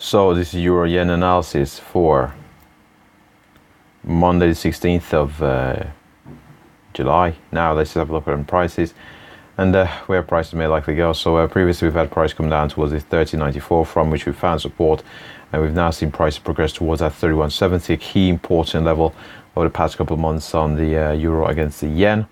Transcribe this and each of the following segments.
So this is Euro Yen analysis for Monday the 16th of July. Now let's have a look at prices and where prices may likely go. So previously we've had price come down towards the 30.94, from which we found support, and we've now seen prices progress towards that 31.70, a key important level over the past couple of months on the euro against the yen.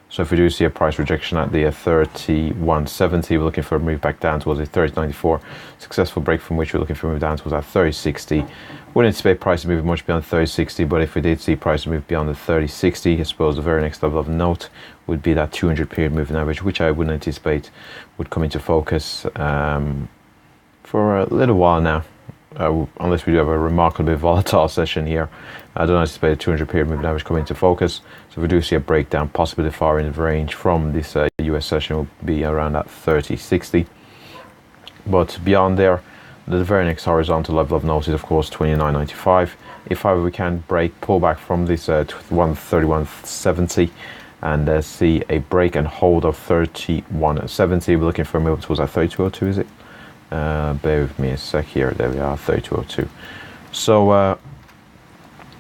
So if we do see a price rejection at the 31.70, we're looking for a move back down towards the 30.94. Successful break from which we're looking for a move down towards that 30.60. Wouldn't anticipate price moving much beyond 30.60, but if we did see price move beyond the 30.60, I suppose the very next level of note would be that 200 period moving average, which I wouldn't anticipate would come into focus for a little while now. Unless we do have a remarkably volatile session here, I don't anticipate a 200 period moving average coming into focus. So if we do see a breakdown, possibly the far end of range from this US session will be around that 30.60. But beyond there, the very next horizontal level of note is of course 29.95. If however we can pull back from this 31.70 and see a break and hold of 31.70, we're looking for a move towards that 32.02, is it? Bear with me a sec here. There we are, 32.02. So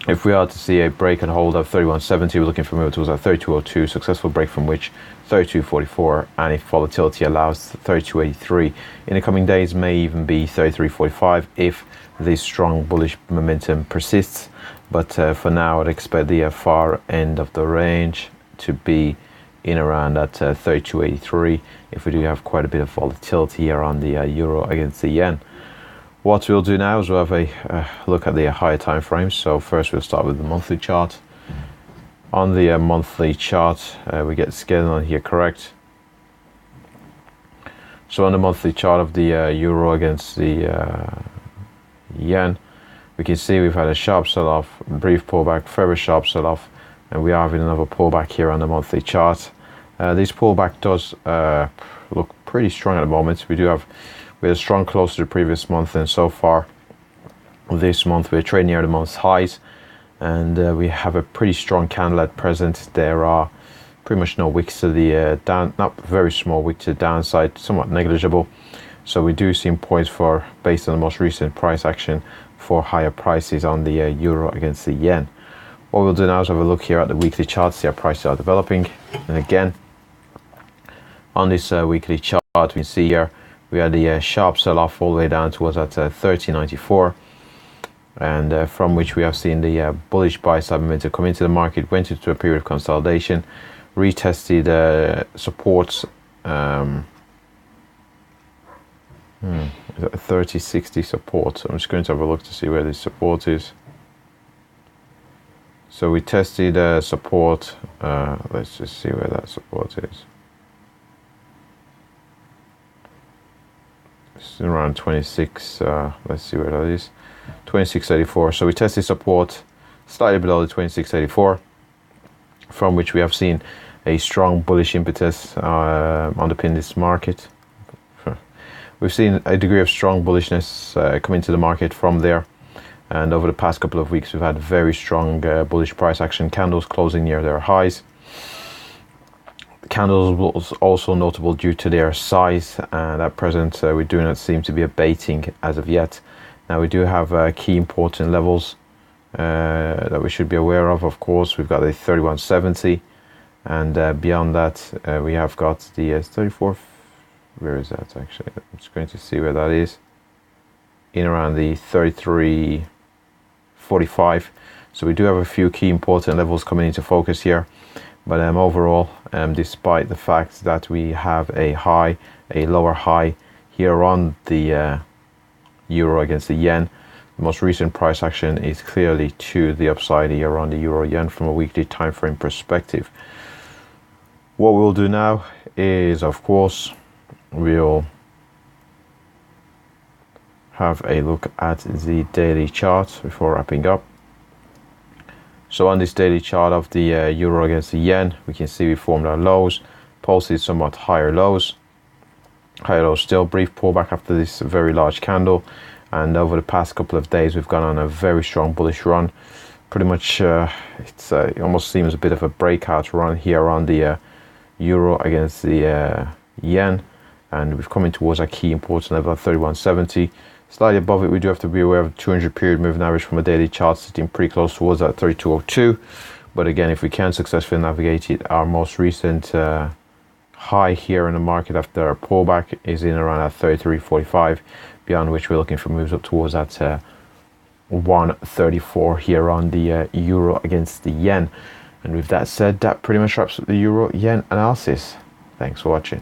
if we are to see a break and hold of 31.70, we're looking for a move towards that 32.02, successful break from which 32.44, and if volatility allows, 32.83. In the coming days may even be 33.45 if this strong bullish momentum persists. But for now, I'd expect the far end of the range to be in around that 32.83 if we do have quite a bit of volatility here on the euro against the yen. What we'll do now is we'll have a look at the higher time frames. So first we'll start with the monthly chart. On the monthly chart, we get the scaling on here correct. So on the monthly chart of the euro against the yen, we can see we've had a sharp sell-off, brief pullback, further sharp sell-off, and we are having another pullback here on the monthly chart. This pullback does look pretty strong at the moment. We had a strong close to the previous month, and so far this month we're trading near the month's highs, and we have a pretty strong candle at present. There are pretty much no wicks to the down, not very small wick to the downside, somewhat negligible. So we do see points for, based on the most recent price action, for higher prices on the euro against the yen. What we'll do now is have a look here at the weekly chart, see how prices are developing. And again, on this weekly chart, we can see here we had the sharp sell-off all the way down towards that 30.94, and from which we have seen the bullish buy side momentum come into the market, went into a period of consolidation, retested supports. 30.60 support. I'm just going to have a look to see where this support is. So we tested support. Let's just see where that support is. It's around 26. Let's see where that is. 26.84. So we tested support slightly below the 26.84, from which we have seen a strong bullish impetus underpin this market. We've seen a degree of strong bullishness come into the market from there. And over the past couple of weeks, we've had very strong bullish price action, candles closing near their highs. The candles was also notable due to their size, and at present we do not seem to be abating as of yet. Now we do have key important levels that we should be aware of. Of course, we've got the 31.70, and beyond that we have got the 34. Where is that actually? I'm just going to see where that is. In around the 33.45. So we do have a few key important levels coming into focus here, but overall, despite the fact that we have a lower high here on the euro against the yen, the most recent price action is clearly to the upside here on the euro yen from a weekly time frame perspective. What we'll do now is, of course, we'll have a look at the daily chart before wrapping up. So on this daily chart of the euro against the yen, we can see we formed our lows, posted somewhat higher lows still, brief pullback after this very large candle, and over the past couple of days we've gone on a very strong bullish run. Pretty much it almost seems a bit of a breakout run here on the euro against the yen, and we've come in towards a key important level of 31.70. Slightly above it, we do have to be aware of 200 period moving average from a daily chart sitting pretty close towards that 3202. But again, if we can successfully navigate it, our most recent high here in the market after our pullback is in around that 33.45, beyond which we're looking for moves up towards that 134 here on the euro against the yen. And with that said, that pretty much wraps up the euro yen analysis. Thanks for watching.